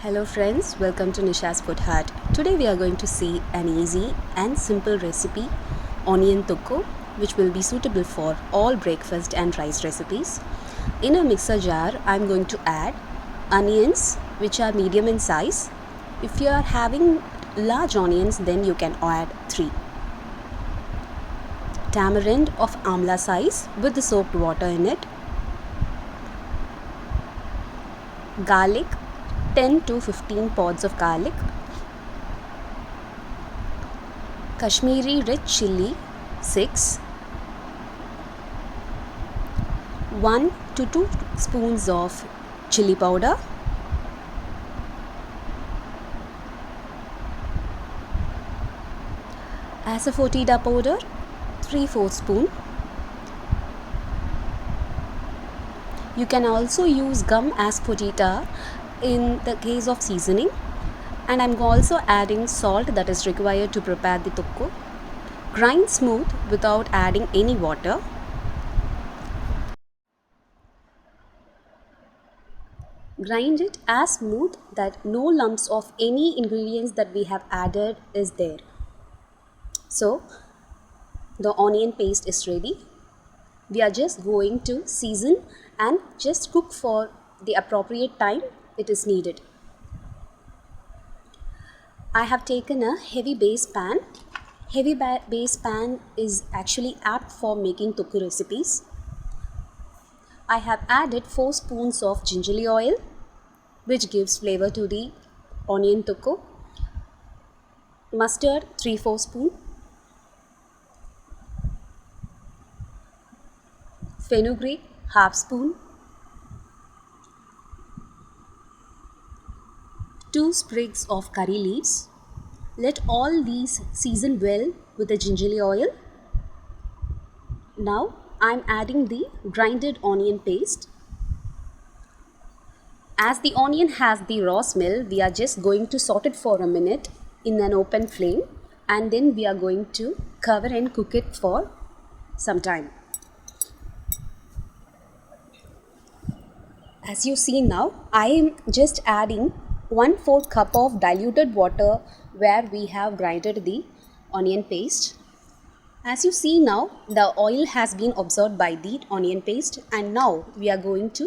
Hello friends, welcome to Nisha's Food Hut. Today we are going to see an easy and simple recipe, onion thokku, which will be suitable for all breakfast and rice recipes. In a mixer jar, I am going to add onions which are medium in size. If you are having large onions, then you can add 3. Tamarind of amla size with the soaked water in it. Garlic, 10 to 15 pods of garlic. Kashmiri red chilli, 6. 1 to 2 spoons of chilli powder. Asafoetida powder, 3/4 spoon. You can also use gum asafoetida in the case of seasoning, and I'm also adding salt that is required to prepare the thokku. Grind smooth without adding any water. Grind it as smooth that no lumps of any ingredients that we have added is there. So the onion paste is ready. We are just going to season and just cook for the appropriate time it is needed. I have taken a heavy base pan. Heavy base pan is actually apt for making thokku recipes. I have added 4 spoons of gingelly oil, which gives flavor to the onion thokku. Mustard, 3/4 spoon. Fenugreek, 1/2 spoon. 2 sprigs of curry leaves. Let all these season well with the gingelly oil. Now I am adding the grinded onion paste. As the onion has the raw smell, we are just going to saute it for a minute in an open flame, and then we are going to cover and cook it for some time. As you see now, I am just adding 1/4 cup of diluted water where we have grinded the onion paste. As you see now, the oil has been absorbed by the onion paste, and now we are going to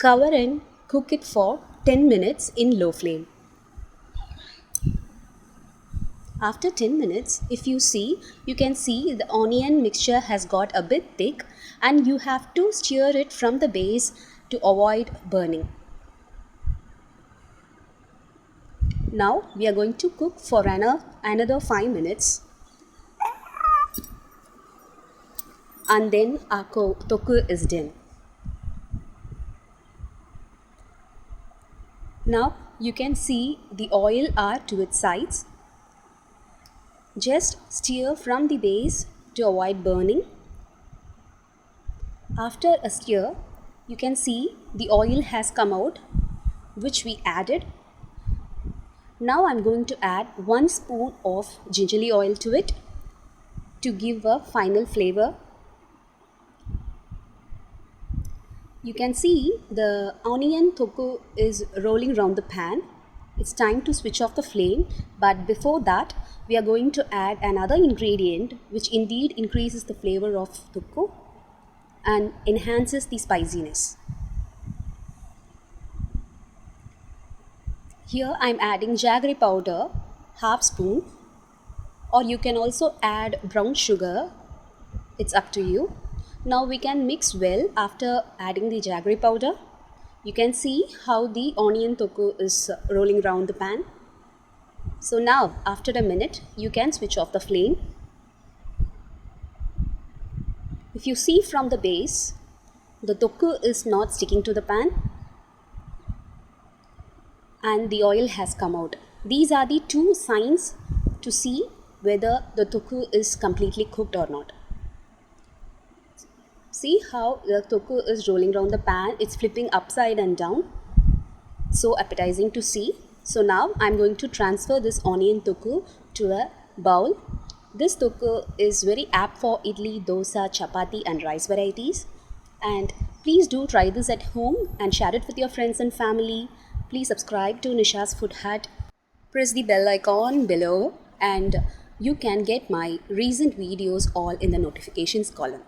cover and cook it for 10 minutes in low flame. After 10 minutes, if you see, you can see the onion mixture has got a bit thick, and you have to stir it from the base to avoid burning. Now we are going to cook for another 5 minutes, and then our thokku is done. Now you can see the oil are to its sides. Just stir from the base to avoid burning. After a stir, you can see the oil has come out, which we added. Now I'm going to add 1 spoon of gingelly oil to it to give a final flavor. You can see the onion thokku is rolling around the pan. It's time to switch off the flame, but before that we are going to add another ingredient which indeed increases the flavor of thokku and enhances the spiciness. Here I am adding Jaggery powder, 1/2 spoon, or you can also add brown sugar. It's up to you. Now we can mix well after adding the Jaggery powder. You can see how the onion thokku is rolling around the pan. So now after a minute, you can switch off the flame. If you see from the base, the thokku is not sticking to the pan and the oil has come out. These are the 2 signs to see whether the thokku is completely cooked or not. See how the thokku is rolling around the pan, it's flipping upside and down. So appetizing to see. So now I'm going to transfer this onion thokku to a bowl. This thokku is very apt for idli, dosa, chapathi and rice varieties. And please do try this at home and share it with your friends and family. Please subscribe to Nisha's Food Hut. Press the bell icon below and you can get my recent videos all in the notifications column.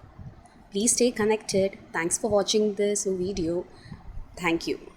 Please stay connected. Thanks for watching this video. Thank you.